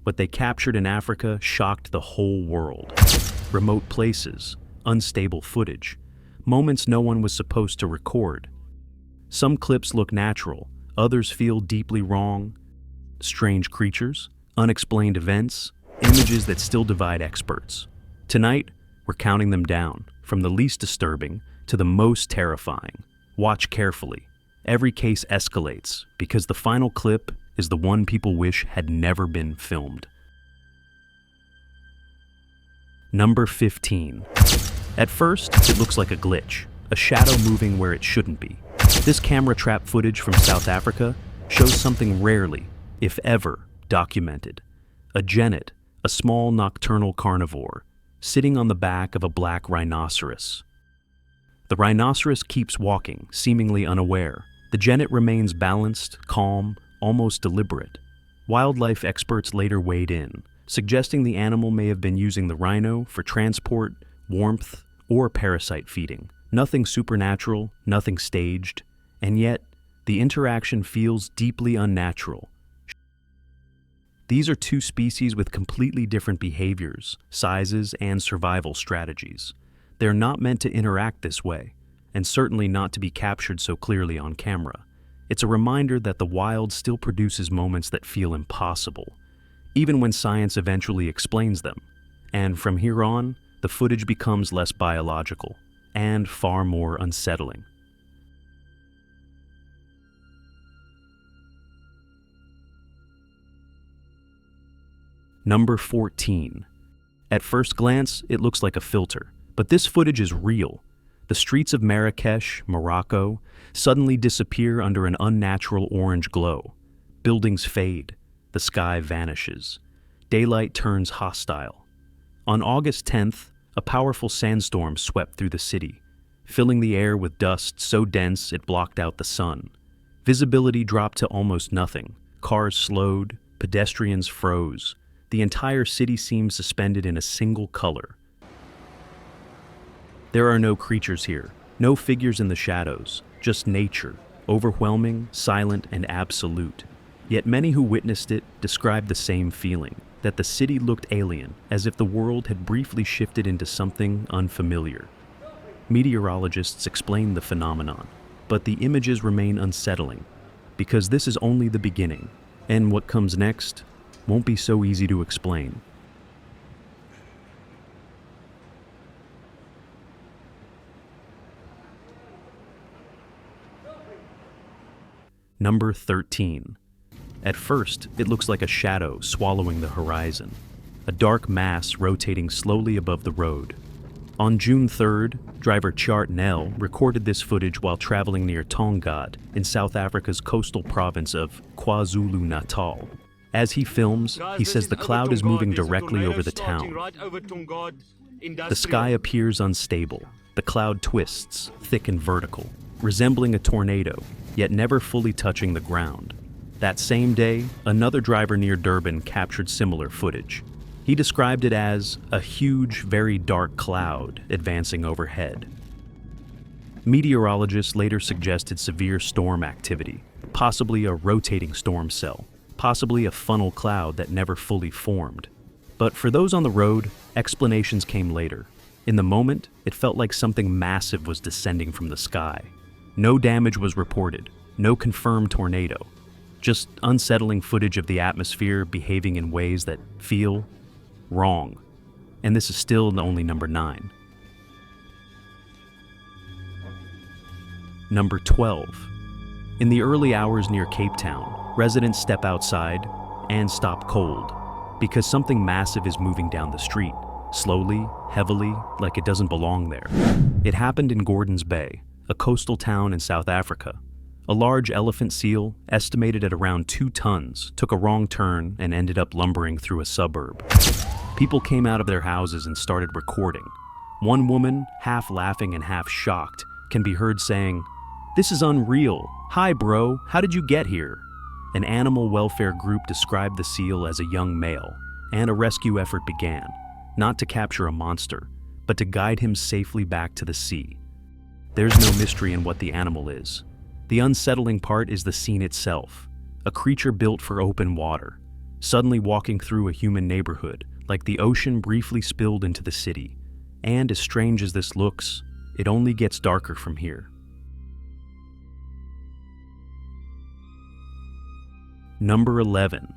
What they captured in Africa shocked the whole world. Remote places, unstable footage, moments no one was supposed to record. Some clips look natural, others feel deeply wrong. Strange creatures, unexplained events, images that still divide experts. Tonight, we're counting them down, from the least disturbing to the most terrifying. Watch carefully. Every case escalates, because the final clip is the one people wish had never been filmed. Number 15. At first, it looks like a glitch, a shadow moving where it shouldn't be. This camera trap footage from South Africa shows something rarely, if ever, documented. A genet, a small nocturnal carnivore, sitting on the back of a black rhinoceros. The rhinoceros keeps walking, seemingly unaware. The genet remains balanced, calm, almost deliberate. Wildlife experts later weighed in, suggesting the animal may have been using the rhino for transport, warmth, or parasite feeding. Nothing supernatural, nothing staged, and yet, the interaction feels deeply unnatural. These are two species with completely different behaviors, sizes, and survival strategies. They're not meant to interact this way, and certainly not to be captured so clearly on camera. It's a reminder that the wild still produces moments that feel impossible, even when science eventually explains them. And from here on, the footage becomes less biological and far more unsettling. Number 14. At first glance, it looks like a filter, but this footage is real. The streets of Marrakesh, Morocco, suddenly disappear under an unnatural orange glow. Buildings fade, the sky vanishes. Daylight turns hostile. On August 10th, a powerful sandstorm swept through the city, filling the air with dust so dense it blocked out the sun. Visibility dropped to almost nothing. Cars slowed, pedestrians froze. The entire city seemed suspended in a single color. There are no creatures here, no figures in the shadows, just nature, overwhelming, silent, and absolute. Yet many who witnessed it described the same feeling, that the city looked alien, as if the world had briefly shifted into something unfamiliar. Meteorologists explain the phenomenon, but the images remain unsettling, because this is only the beginning, and what comes next won't be so easy to explain. Number 13. At first, it looks like a shadow swallowing the horizon, a dark mass rotating slowly above the road. On June 3rd, driver Chart Nell recorded this footage while traveling near Tongod in South Africa's coastal province of KwaZulu-Natal. As he films, he says the cloud is moving directly over the town. The sky appears unstable. The cloud twists, thick and vertical, resembling a tornado, yet never fully touching the ground. That same day, another driver near Durban captured similar footage. He described it as a huge, very dark cloud advancing overhead. Meteorologists later suggested severe storm activity, possibly a rotating storm cell, possibly a funnel cloud that never fully formed. But for those on the road, explanations came later. In the moment, it felt like something massive was descending from the sky. No damage was reported, no confirmed tornado, just unsettling footage of the atmosphere behaving in ways that feel wrong. And this is still only number 9. Number 12. In the early hours near Cape Town, residents step outside and stop cold because something massive is moving down the street, slowly, heavily, like it doesn't belong there. It happened in Gordons Bay, a coastal town in South Africa. A large elephant seal, estimated at around 2 tons, took a wrong turn and ended up lumbering through a suburb. People came out of their houses and started recording. One woman, half laughing and half shocked, can be heard saying, "This is unreal. Hi, bro. How did you get here?" An animal welfare group described the seal as a young male, and a rescue effort began, not to capture a monster, but to guide him safely back to the sea. There's no mystery in what the animal is. The unsettling part is the scene itself, a creature built for open water, suddenly walking through a human neighborhood, like the ocean briefly spilled into the city. And as strange as this looks, it only gets darker from here. Number 11.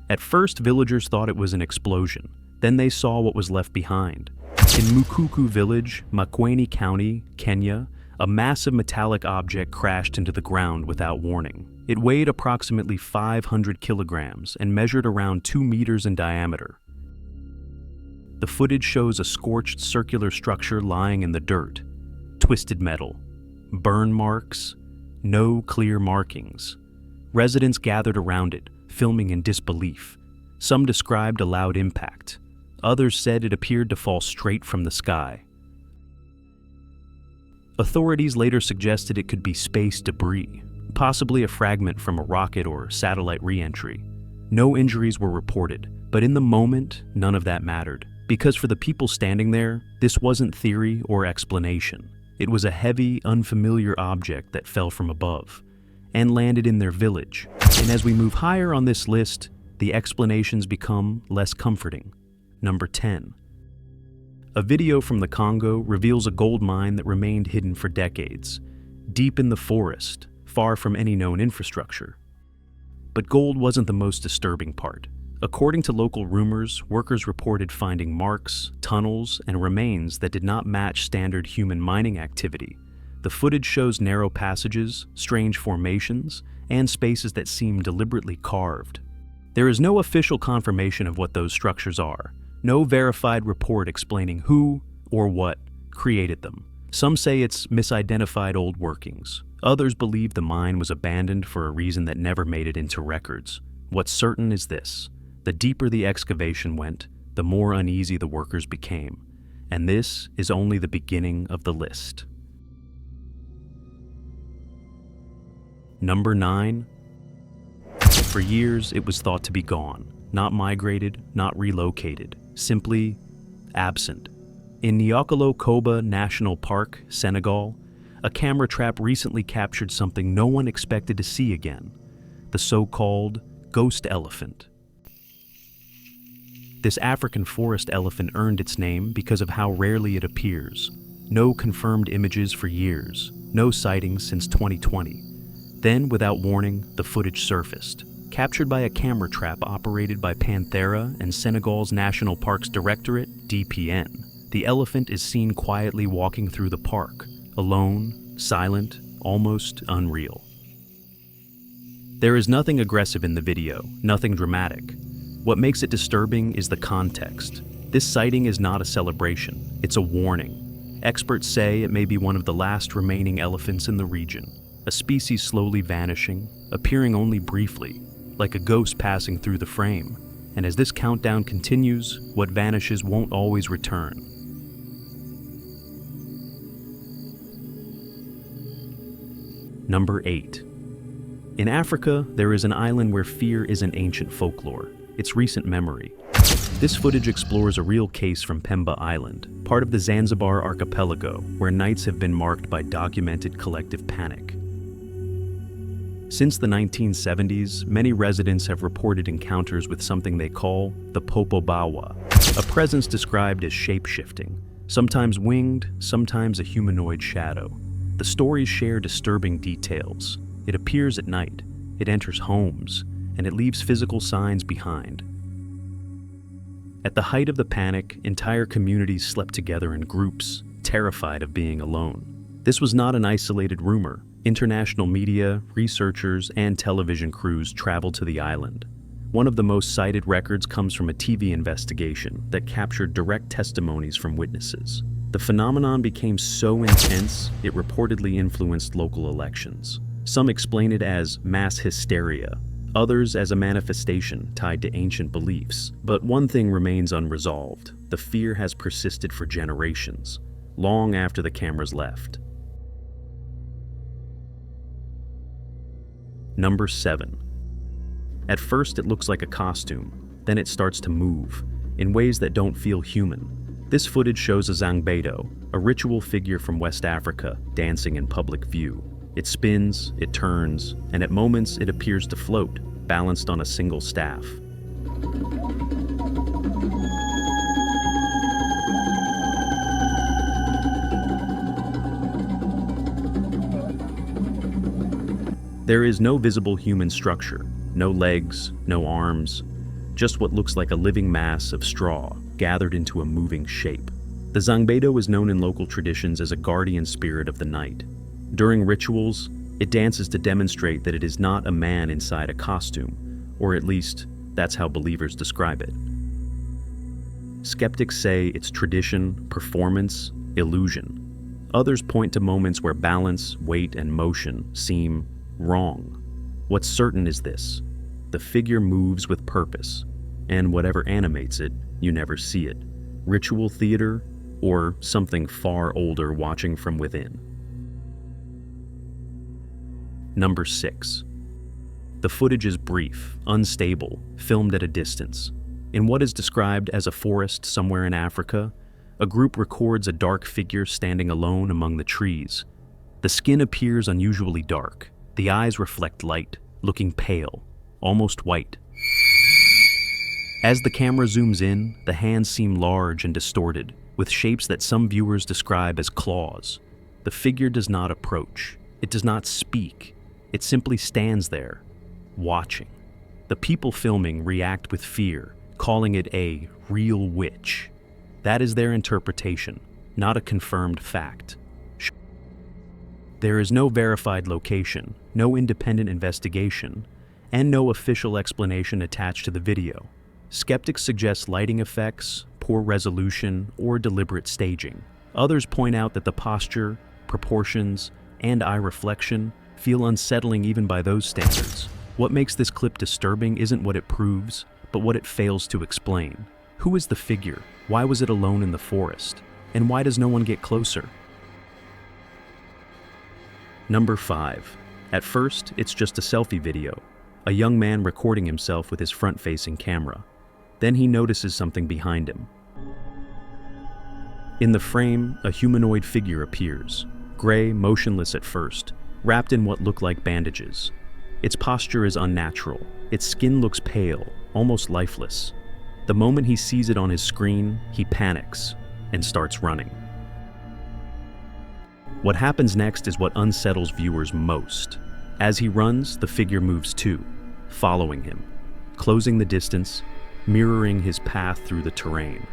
At first, villagers thought it was an explosion. Then they saw what was left behind. In Mukuku village, Makueni County, Kenya, a massive metallic object crashed into the ground without warning. It weighed approximately 500 kilograms and measured around 2 meters in diameter. The footage shows a scorched circular structure lying in the dirt, twisted metal, burn marks, no clear markings. Residents gathered around it, filming in disbelief. Some described a loud impact. Others said it appeared to fall straight from the sky. Authorities later suggested it could be space debris, possibly a fragment from a rocket or satellite re-entry. No injuries were reported, but in the moment, none of that mattered. Because for the people standing there, this wasn't theory or explanation. It was a heavy, unfamiliar object that fell from above and landed in their village. And as we move higher on this list, the explanations become less comforting. Number 10. A video from the Congo reveals a gold mine that remained hidden for decades, deep in the forest, far from any known infrastructure. But gold wasn't the most disturbing part. According to local rumors, workers reported finding marks, tunnels, and remains that did not match standard human mining activity. The footage shows narrow passages, strange formations, and spaces that seem deliberately carved. There is no official confirmation of what those structures are, no verified report explaining who or what created them. Some say it's misidentified old workings. Others believe the mine was abandoned for a reason that never made it into records. What's certain is this: the deeper the excavation went, the more uneasy the workers became. And this is only the beginning of the list. Number 9. For years, it was thought to be gone. Not migrated, not relocated, simply absent. In Niokolo-Koba National Park, Senegal, a camera trap recently captured something no one expected to see again: the so-called ghost elephant. This African forest elephant earned its name because of how rarely it appears. No confirmed images for years, no sightings since 2020. Then, without warning, the footage surfaced. Captured by a camera trap operated by Panthera and Senegal's National Parks Directorate, DPN, the elephant is seen quietly walking through the park, alone, silent, almost unreal. There is nothing aggressive in the video, nothing dramatic. What makes it disturbing is the context. This sighting is not a celebration, it's a warning. Experts say it may be one of the last remaining elephants in the region, a species slowly vanishing, appearing only briefly, like a ghost passing through the frame. And as this countdown continues, what vanishes won't always return. Number 8. In Africa, there is an island where fear isn't ancient folklore, it's recent memory. This footage explores a real case from Pemba Island, part of the Zanzibar archipelago, where nights have been marked by documented collective panic. Since the 1970s, many residents have reported encounters with something they call the Popobawa, a presence described as shape-shifting, sometimes winged, sometimes a humanoid shadow. The stories share disturbing details. It appears at night, it enters homes, and it leaves physical signs behind. At the height of the panic, entire communities slept together in groups, terrified of being alone. This was not an isolated rumor. International media, researchers, and television crews traveled to the island. One of the most cited records comes from a TV investigation that captured direct testimonies from witnesses. The phenomenon became so intense, it reportedly influenced local elections. Some explain it as mass hysteria, others as a manifestation tied to ancient beliefs. But one thing remains unresolved: the fear has persisted for generations, long after the cameras left. Number 7. At first, it looks like a costume, then it starts to move, in ways that don't feel human. This footage shows a Zangbeto, a ritual figure from West Africa, dancing in public view. It spins, it turns, and at moments it appears to float, balanced on a single staff. There is no visible human structure, no legs, no arms, just what looks like a living mass of straw gathered into a moving shape. The Zangbeto is known in local traditions as a guardian spirit of the night. During rituals, it dances to demonstrate that it is not a man inside a costume, or at least that's how believers describe it. Skeptics say it's tradition, performance, illusion. Others point to moments where balance, weight, and motion seem wrong. What's certain is this: the figure moves with purpose, and whatever animates it, you never see it. Ritual theater, or something far older watching from within. Number 6. The footage is brief, unstable, filmed at a distance. In what is described as a forest somewhere in Africa, a group records a dark figure standing alone among the trees. The skin appears unusually dark. The eyes reflect light, looking pale, almost white. As the camera zooms in, the hands seem large and distorted, with shapes that some viewers describe as claws. The figure does not approach. It does not speak. It simply stands there, watching. The people filming react with fear, calling it a real witch. That is their interpretation, not a confirmed fact. There is no verified location, no independent investigation, and no official explanation attached to the video. Skeptics suggest lighting effects, poor resolution, or deliberate staging. Others point out that the posture, proportions, and eye reflection feel unsettling even by those standards. What makes this clip disturbing isn't what it proves, but what it fails to explain. Who is the figure? Why was it alone in the forest? And why does no one get closer? Number 5. At first, it's just a selfie video, a young man recording himself with his front-facing camera. Then he notices something behind him. In the frame, a humanoid figure appears, gray, motionless at first, wrapped in what look like bandages. Its posture is unnatural. Its skin looks pale, almost lifeless. The moment he sees it on his screen, he panics and starts running. What happens next is what unsettles viewers most. As he runs, the figure moves too, following him, closing the distance, mirroring his path through the terrain.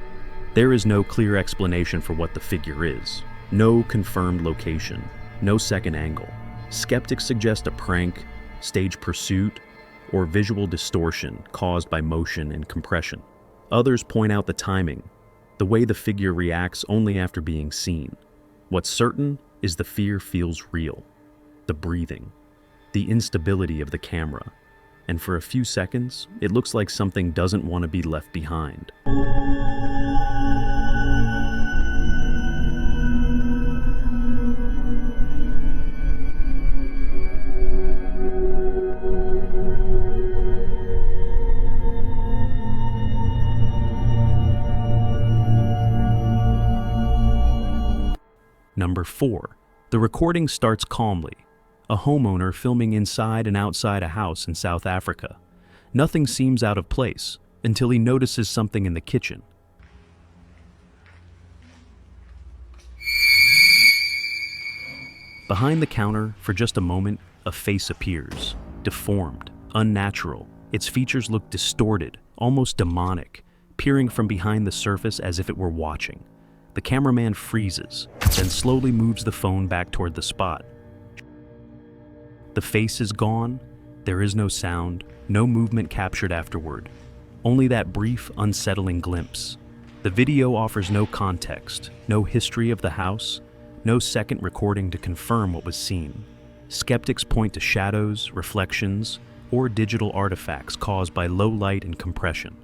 There is no clear explanation for what the figure is, no confirmed location, no second angle. Skeptics suggest a prank, stage pursuit, or visual distortion caused by motion and compression. Others point out the timing, the way the figure reacts only after being seen. What's certain is the fear feels real, the breathing, the instability of the camera, and for a few seconds, it looks like something doesn't want to be left behind. Number 4. The recording starts calmly. A homeowner filming inside and outside a house in South Africa. Nothing seems out of place until he notices something in the kitchen. Behind the counter, for just a moment, a face appears. Deformed, unnatural. Its features look distorted, almost demonic, peering from behind the surface as if it were watching. The cameraman freezes, then slowly moves the phone back toward the spot. The face is gone. There is no sound, no movement captured afterward. Only that brief, unsettling glimpse. The video offers no context, no history of the house, no second recording to confirm what was seen. Skeptics point to shadows, reflections, or digital artifacts caused by low light and compression.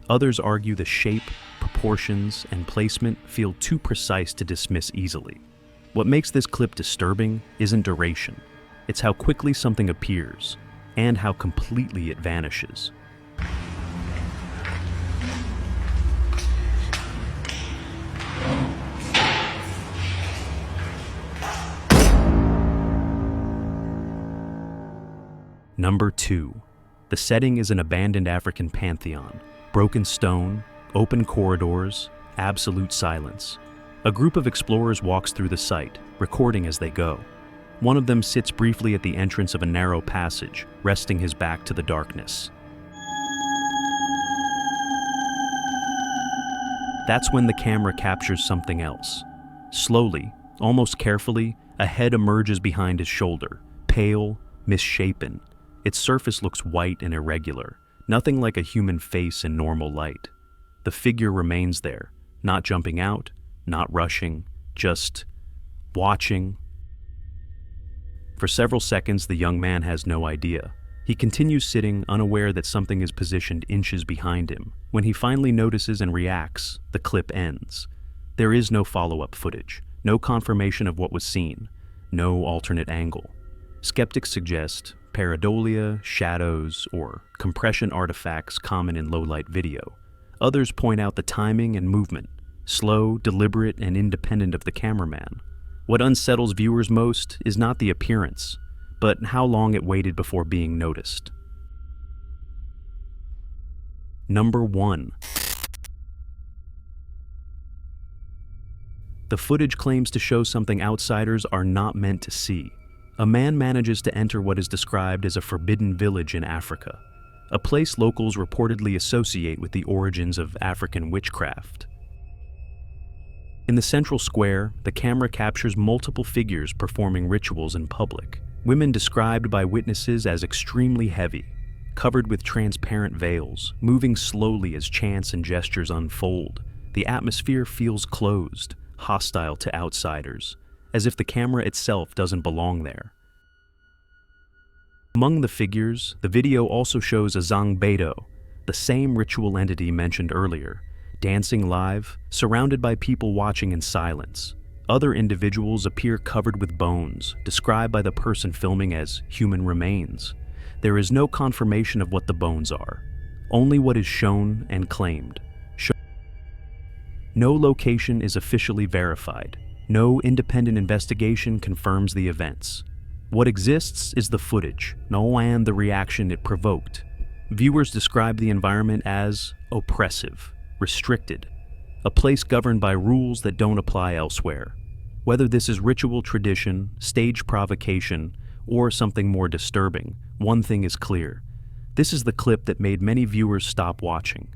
Others argue the shape, proportions, and placement feel too precise to dismiss easily. What makes this clip disturbing isn't duration. It's how quickly something appears, and how completely it vanishes. Number 2. The setting is an abandoned African pantheon. Broken stone, open corridors, absolute silence. A group of explorers walks through the site, recording as they go. One of them sits briefly at the entrance of a narrow passage, resting his back to the darkness. That's when the camera captures something else. Slowly, almost carefully, a head emerges behind his shoulder, pale, misshapen. Its surface looks white and irregular, nothing like a human face in normal light. The figure remains there, not jumping out, not rushing, just watching. For several seconds, the young man has no idea. He continues sitting, unaware that something is positioned inches behind him. When he finally notices and reacts, the clip ends. There is no follow-up footage, no confirmation of what was seen, no alternate angle. Skeptics suggest pareidolia, shadows, or compression artifacts common in low-light video. Others point out the timing and movement, slow, deliberate, and independent of the cameraman. What unsettles viewers most is not the appearance, but how long it waited before being noticed. Number 1. The footage claims to show something outsiders are not meant to see. A man manages to enter what is described as a forbidden village in Africa, a place locals reportedly associate with the origins of African witchcraft. In the central square, the camera captures multiple figures performing rituals in public. Women described by witnesses as extremely heavy, covered with transparent veils, moving slowly as chants and gestures unfold. The atmosphere feels closed, hostile to outsiders, as if the camera itself doesn't belong there. Among the figures, the video also shows a Zangbeto, the same ritual entity mentioned earlier, dancing live, surrounded by people watching in silence. Other individuals appear covered with bones, described by the person filming as human remains. There is no confirmation of what the bones are, only what is shown and claimed. No location is officially verified. No independent investigation confirms the events. What exists is the footage, and the reaction it provoked. Viewers describe the environment as oppressive, restricted, a place governed by rules that don't apply elsewhere. Whether this is ritual tradition, stage provocation, or something more disturbing, one thing is clear. This is the clip that made many viewers stop watching.